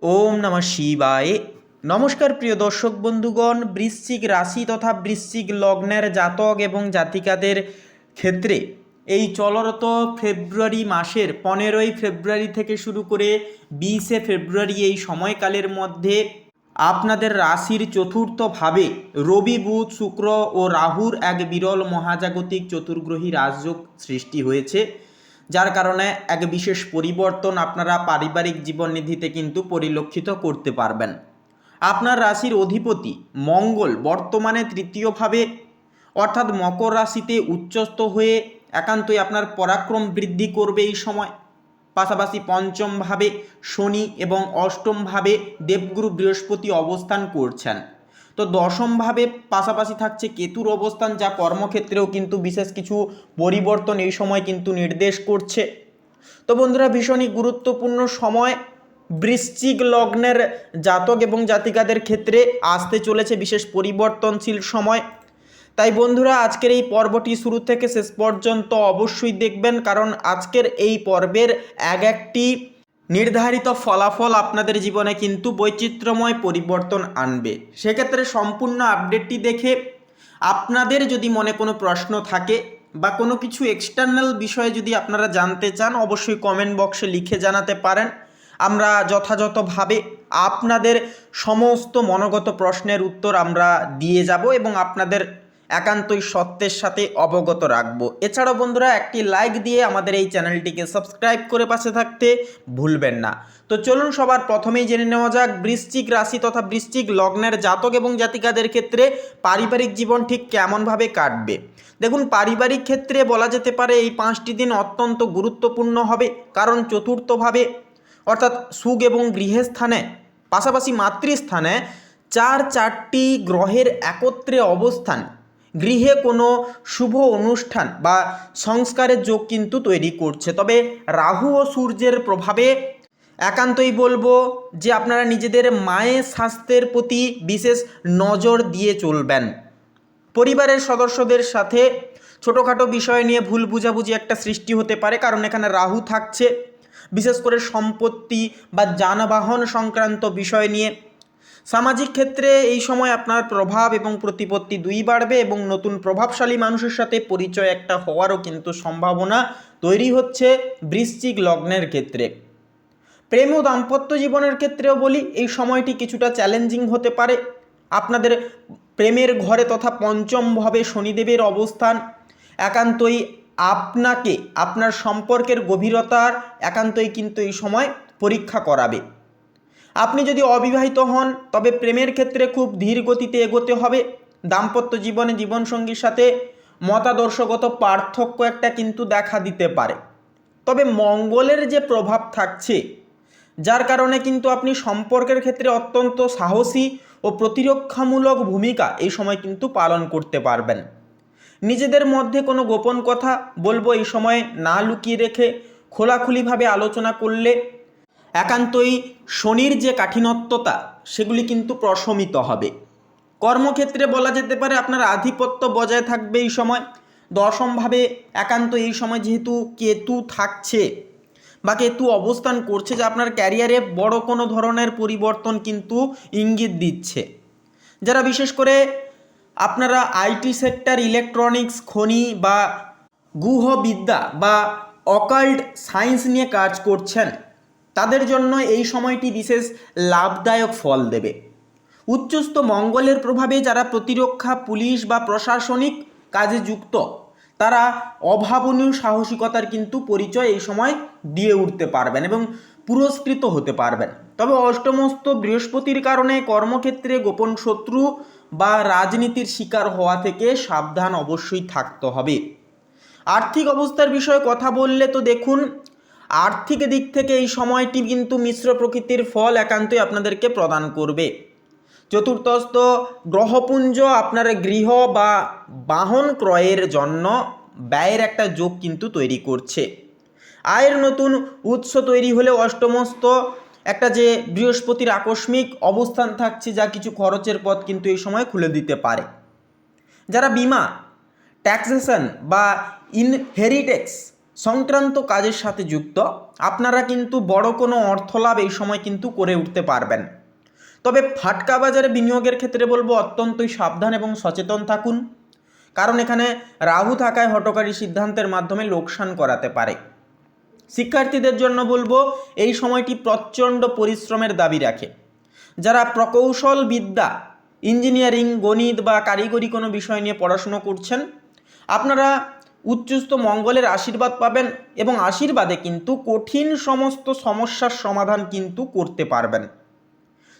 ওম নমঃ শিবায়। নমস্কার প্রিয় দর্শক বন্ধুগণ, বৃশ্চিক রাশি তথা বৃশ্চিক লগ্নের জাতক এবং জাতিকাদের ক্ষেত্রে এই চলরত ফেব্রুয়ারি মাসের 15ই ফেব্রুয়ারি থেকে শুরু করে 20শে ফেব্রুয়ারি এই সময়কালের মধ্যে আপনাদের রাশির চতুর্থভাবে রবি, বুধ, শুক্র ও রাহুর এক বিরল মহাজাগতিক চতুর্গ্রহী রাজযোগ সৃষ্টি হয়েছে, যার কারণে এক বিশেষ পরিবর্তন আপনারা পারিবারিক জীবননিধিতে কিন্তু পরিলক্ষিত করতে পারবেন। আপনার রাশির অধিপতি মঙ্গল বর্তমানে তৃতীয়ভাবে অর্থাৎ মকর রাশিতে উচ্চস্থ হয়ে একান্তই আপনার পরাক্রম বৃদ্ধি করবে এই সময়। পাশাপাশি পঞ্চমভাবে শনি এবং অষ্টমভাবে দেবগুরু বৃহস্পতি অবস্থান করছেন। তো দশমভাবে পাশাপাশি থাকছে কেতুর অবস্থান, যা কর্মক্ষেত্রেও কিন্তু বিশেষ কিছু পরিবর্তন এই সময় কিন্তু নির্দেশ করছে। তো বন্ধুরা, ভীষণই গুরুত্বপূর্ণ সময় বৃশ্চিক লগ্নের জাতক এবং জাতিকাদের ক্ষেত্রে আসতে চলেছে বিশেষ পরিবর্তনশীল সময়। তাই বন্ধুরা, আজকের এই পর্বটি শুরু থেকে শেষ পর্যন্ত অবশ্যই দেখবেন, কারণ আজকের এই পর্বের একটি নির্ধারিত ফলাফল আপনাদের জীবনে কিন্তু বৈচিত্র্যময় পরিবর্তন আনবে। সেক্ষেত্রে সম্পূর্ণ আপডেটটি দেখে আপনাদের যদি মনে কোনো প্রশ্ন থাকে বা কোনো কিছু এক্সটার্নাল বিষয়ে যদি আপনারা জানতে চান, অবশ্যই কমেন্ট বক্সে লিখে জানাতে পারেন। আমরা যথাযথভাবে আপনাদের সমস্ত মনোগত প্রশ্নের উত্তর আমরা দিয়ে যাব এবং আপনাদের একান্তই সত্যের সাথে অবগত রাখবো। এছাড়াও বন্ধুরা, একটি লাইক দিয়ে আমাদের এই চ্যানেলটিকে সাবস্ক্রাইব করে পাশে থাকতে ভুলবেন না। তো চলুন সবার প্রথমেই জেনে নেওয়া যাক বৃশ্চিক রাশি তথা বৃশ্চিক লগ্নের জাতক এবং জাতিকাদের ক্ষেত্রে পারিবারিক জীবন ঠিক কেমনভাবে কাটবে। দেখুন, পারিবারিক ক্ষেত্রে বলা যেতে পারে এই 5টি দিন অত্যন্ত গুরুত্বপূর্ণ হবে, কারণ চতুর্থভাবে অর্থাৎ সুখ এবং গৃহের স্থানে পাশাপাশি মাতৃস্থানে চারটি গ্রহের একত্রে অবস্থান গৃহে কোনো শুভ অনুষ্ঠান বা সংস্কারের যোগ কিন্তু তৈরি করছে। তবে রাহু ও সূর্যের প্রভাবে একান্তই বলবো যে আপনারা নিজেদের মায়ের স্বাস্থ্যের প্রতি বিশেষ নজর দিয়ে চলবেন। পরিবারের সদস্যদের সাথে ছোটোখাটো বিষয় নিয়ে ভুল বুঝাবুঝি একটা সৃষ্টি হতে পারে, কারণ এখানে রাহু থাকছে। বিশেষ করে সম্পত্তি বা যানবাহন সংক্রান্ত বিষয় নিয়ে সামাজিক ক্ষেত্রে এই সময় আপনার প্রভাব এবং প্রতিপত্তি দুই বাড়বে এবং নতুন প্রভাবশালী মানুষের সাথে পরিচয় একটা হওয়ারও কিন্তু সম্ভাবনা তৈরি হচ্ছে বৃশ্চিক লগ্নের ক্ষেত্রে। প্রেম ও দাম্পত্য জীবনের ক্ষেত্রেও বলি, এই সময়টি কিছুটা চ্যালেঞ্জিং হতে পারে। আপনাদের প্রেমের ঘরে তথা পঞ্চমভাবে শনিদেবের অবস্থান একান্তই আপনাকে আপনার সম্পর্কের গভীরতার একান্তই কিন্তু এই সময় পরীক্ষা করাবে। আপনি যদি অবিবাহিত হন তবে প্রেমের ক্ষেত্রে খুব ধীর গতিতে এগোতে হবে। দাম্পত্য জীবনে জীবনসঙ্গীর সাথে মতাদর্শগত পার্থক্য একটা কিন্তু দেখা দিতে পারে। তবে মঙ্গলের যে প্রভাব থাকছে, যার কারণে কিন্তু আপনি সম্পর্কের ক্ষেত্রে অত্যন্ত সাহসী ও প্রতিরক্ষামূলক ভূমিকা এই সময় কিন্তু পালন করতে পারবেন। নিজেদের মধ্যে কোনো গোপন কথা বলবো এই সময় না লুকিয়ে রেখে খোলাখুলিভাবে আলোচনা করলে একান্তই শনির যে কাঠিন্যতা সেগুলি কিন্তু প্রশমিত হবে। কর্মক্ষেত্রে বলা যেতে পারে আপনার আধিপত্য বজায় থাকবে এই সময়। দশমভাবে একান্ত এই সময় যেহেতু কেতু থাকছে বা কেতু অবস্থান করছে, যা আপনার ক্যারিয়ারে বড় কোনো ধরনের পরিবর্তন কিন্তু ইঙ্গিত দিচ্ছে। যারা বিশেষ করে আপনারা আইটি সেক্টর, ইলেকট্রনিক্স, খনি বা গুহবিদ্যা বা অকাল্ট সায়েন্স নিয়ে কাজ করছেন, তাদের জন্য এই সময়টি বিশেষ লাভদায়ক ফল দেবে। উচ্চস্থ মঙ্গলের প্রভাবে যারা প্রতিরক্ষা, পুলিশ বা প্রশাসনিক কাজে যুক্ত, তারা অভাবনীয় সাহসিকতার কিন্তু পরিচয় এই সময় দিয়ে উঠতে পারবেন এবং পুরস্কৃত হতে পারবেন। তবে অষ্টমস্ত বৃহস্পতির কারণে কর্মক্ষেত্রে গোপন শত্রু বা রাজনীতির শিকার হওয়া থেকে সাবধান অবশ্যই থাকতে হবে। আর্থিক অবস্থার বিষয়ে কথা বললে তো দেখুন, আর্থিক দিক থেকে এই সময়টি কিন্তু মিশ্র প্রকৃতির ফল একান্তই আপনাদেরকে প্রদান করবে। চতুর্থস্থ গ্রহপুঞ্জ আপনার গৃহ বা বাহন ক্রয়ের জন্য ব্যয়ের একটা যোগ কিন্তু তৈরি করছে। আয়ের নতুন উৎস তৈরি হলেও অষ্টমস্ত একটা যে বৃহস্পতির আকস্মিক অবস্থান থাকছে, যা কিছু খরচের পথ কিন্তু এই সময় খুলে দিতে পারে। যারা বিমা, ট্যাক্সেশন বা ইনহেরিটেন্স সংক্রান্ত কাজের সাথে যুক্ত, আপনারা কিন্তু বড় কোনো অর্থলাভ এই সময় কিন্তু করে উঠতে পারবেন। তবে ফাটকা বাজারে বিনিয়োগের ক্ষেত্রে বলবো অত্যন্তই সাবধান এবং সচেতন থাকুন, কারণ এখানে রাহু থাকায় হঠকারী সিদ্ধান্তের মাধ্যমে লোকসান করাতে পারে। শিক্ষার্থীদের জন্য বলবো এই সময়টি প্রচণ্ড পরিশ্রমের দাবি রাখে। যারা প্রকৌশল বিদ্যা, ইঞ্জিনিয়ারিং, গণিত বা কারিগরি কোনো বিষয় নিয়ে পড়াশুনো করছেন, আপনারা উচ্চস্থ মঙ্গলের আশীর্বাদ পাবেন এবং আশীর্বাদে কিন্তু কঠিন সমস্ত সমস্যার সমাধান কিন্তু করতে পারবেন।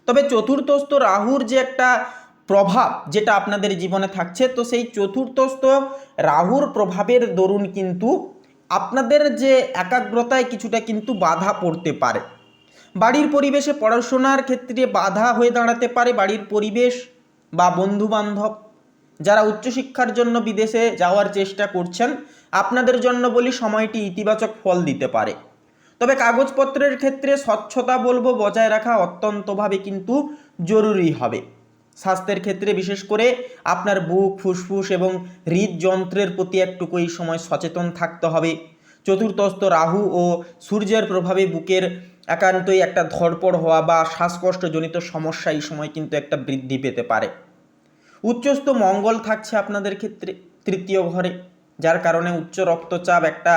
তবে চতুর্থস্থ রাহুর যে একটা প্রভাব যেটা আপনাদের জীবনে থাকছে, তো সেই চতুর্থস্থ রাহুর প্রভাবের দরুন কিন্তু আপনাদের যে একাগ্রতায় কিছুটা কিন্তু বাধা পড়তে পারে। বাড়ির পরিবেশে পড়াশোনার ক্ষেত্রে বাধা হয়ে দাঁড়াতে পারে বাড়ির পরিবেশ বা বন্ধুবান্ধব। যারা উচ্চশিক্ষার জন্য বিদেশে যাওয়ার চেষ্টা করছেন, আপনাদের জন্য বলি সময়টি ইতিবাচক ফল দিতে পারে। তবে কাগজপত্রের ক্ষেত্রে স্বচ্ছতা বলবো বজায় রাখা অত্যন্তভাবে কিন্তু জরুরি হবে। স্বাস্থ্যের ক্ষেত্রে বিশেষ করে আপনার বুক, ফুসফুস এবং হৃদযন্ত্রের প্রতি একটুকু এই সময় সচেতন থাকতে হবে। চতুর্থস্থ রাহু ও সূর্যের প্রভাবে বুকের একান্তই একটা ধড়পড় হওয়া বা শ্বাসকষ্টজনিত সমস্যা এই সময় কিন্তু একটা বৃদ্ধি পেতে পারে। উচ্চস্থ মঙ্গল থাকছে আপনাদের ক্ষেত্রে তৃতীয় ঘরে, যার কারণে উচ্চ রক্তচাপ একটা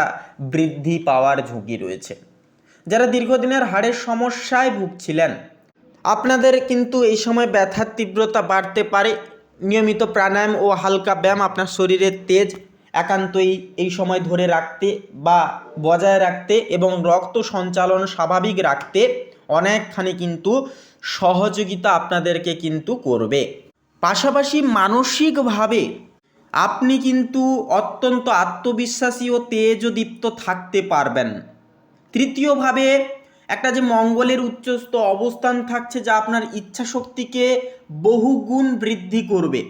বৃদ্ধি পাওয়ার ঝুঁকি রয়েছে। যারা দীর্ঘদিনের হাড়ের সমস্যায় ভুগছিলেন, আপনাদের কিন্তু এই সময় ব্যথার তীব্রতা বাড়তে পারে। নিয়মিত প্রাণায়াম ও হালকা ব্যায়াম আপনার শরীরের তেজ একান্তই এই সময় ধরে রাখতে বা বজায় রাখতে এবং রক্ত সঞ্চালন স্বাভাবিক রাখতে অনেকখানি কিন্তু সহযোগিতা আপনাদেরকে কিন্তু করবে। পাশাপাশি মানসিকভাবে আপনি কিন্তু অত্যন্ত আত্মবিশ্বাসী ও তেজদীপ্ত থাকতে পারবেন। তৃতীয়ভাবে একটা যে মঙ্গলের উচ্চস্থ অবস্থান থাকছে, যা আপনার ইচ্ছাশক্তিকে বহুগুণ বৃদ্ধি করবে।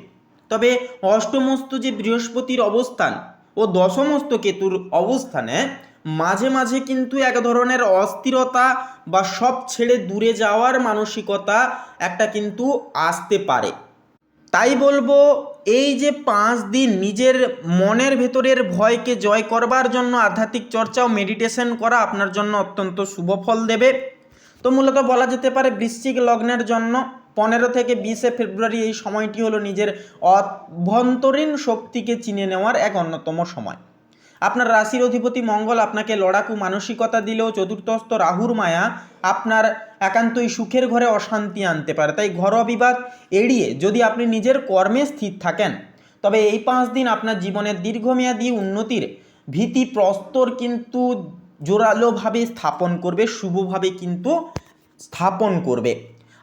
তবে অষ্টমস্থ যে বৃহস্পতির অবস্থান ও দশমস্থ কেতুর অবস্থানে মাঝে মাঝে কিন্তু এক ধরনের অস্থিরতা বা সব ছেড়ে দূরে যাওয়ার মানসিকতা একটা কিন্তু আসতে পারে। তাই বলবো এই যে 5 দিন নিজের মনের ভেতরের ভয়কে জয় করবার জন্য আধ্যাত্মিক চর্চা ও মেডিটেশন করা আপনার জন্য অত্যন্ত শুভ ফল দেবে। তো মূলত বলা যেতে পারে বৃশ্চিক লগ্নের জন্য 15 থেকে 20 ফেব্রুয়ারি এই সময়টি হলো নিজের অভ্যন্তরীণ শক্তিকে চিনে নেওয়ার এক অন্যতম সময়। আপনার রাশির অধিপতি মঙ্গল আপনাকে লড়াকু মানসিকতা দিলেও চতুর্থস্থ রাহুর মায়া আপনার একান্তই সুখের ঘরে অশান্তি আনতে পারে। তাই ঘরোয়া বিবাদ এড়িয়ে যদি আপনি নিজের কর্মে স্থির থাকেন, তবে এই 5 দিন আপনার জীবনের দীর্ঘমেয়াদী উন্নতির ভীতি প্রস্তর কিন্তু জোরালোভাবে স্থাপন করবে, শুভভাবে কিন্তু স্থাপন করবে।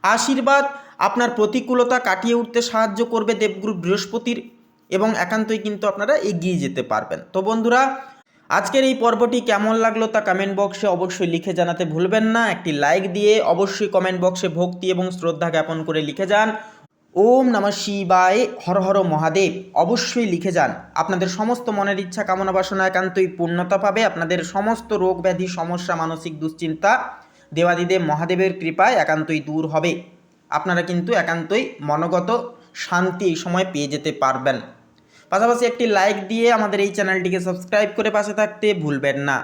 আশীর্বাদ আপনার প্রতিকূলতা কাটিয়ে উঠতে সাহায্য করবে দেবগুরু বৃহস্পতির, এবং একান্তই কিন্তু আপনারা এগিয়ে যেতে পারবেন। তো বন্ধুরা, আজকের এই পর্বটি কেমন লাগলো তা কমেন্ট বক্সে অবশ্যই লিখে জানাতে ভুলবেন না। একটি লাইক দিয়ে অবশ্যই কমেন্ট বক্সে ভক্তি এবং শ্রদ্ধা জ্ঞাপন করে লিখে যান ওম নমঃ শিবায়, হর হর মহাদেব অবশ্যই লিখে যান। আপনাদের সমস্ত মনের ইচ্ছা কামনা বাসনা একান্তই পূর্ণতা পাবে। আপনাদের সমস্ত রোগ ব্যাধি সমস্যা মানসিক দুশ্চিন্তা দেবাদিদেব মহাদেবের কৃপায় একান্তই দূর হবে। আপনারা কিন্তু একান্তই মনগত শান্তি এই সময় পেয়ে যেতে পারবেন। পাশাপাশি একটি লাইক দিয়ে আমাদের এই চ্যানেলটিকে সাবস্ক্রাইব করে পাশে থাকতে ভুলবেন না।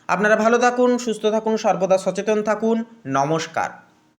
আপনারা ভালো থাকুন, সুস্থ থাকুন, সর্বদা সচেতন থাকুন। নমস্কার।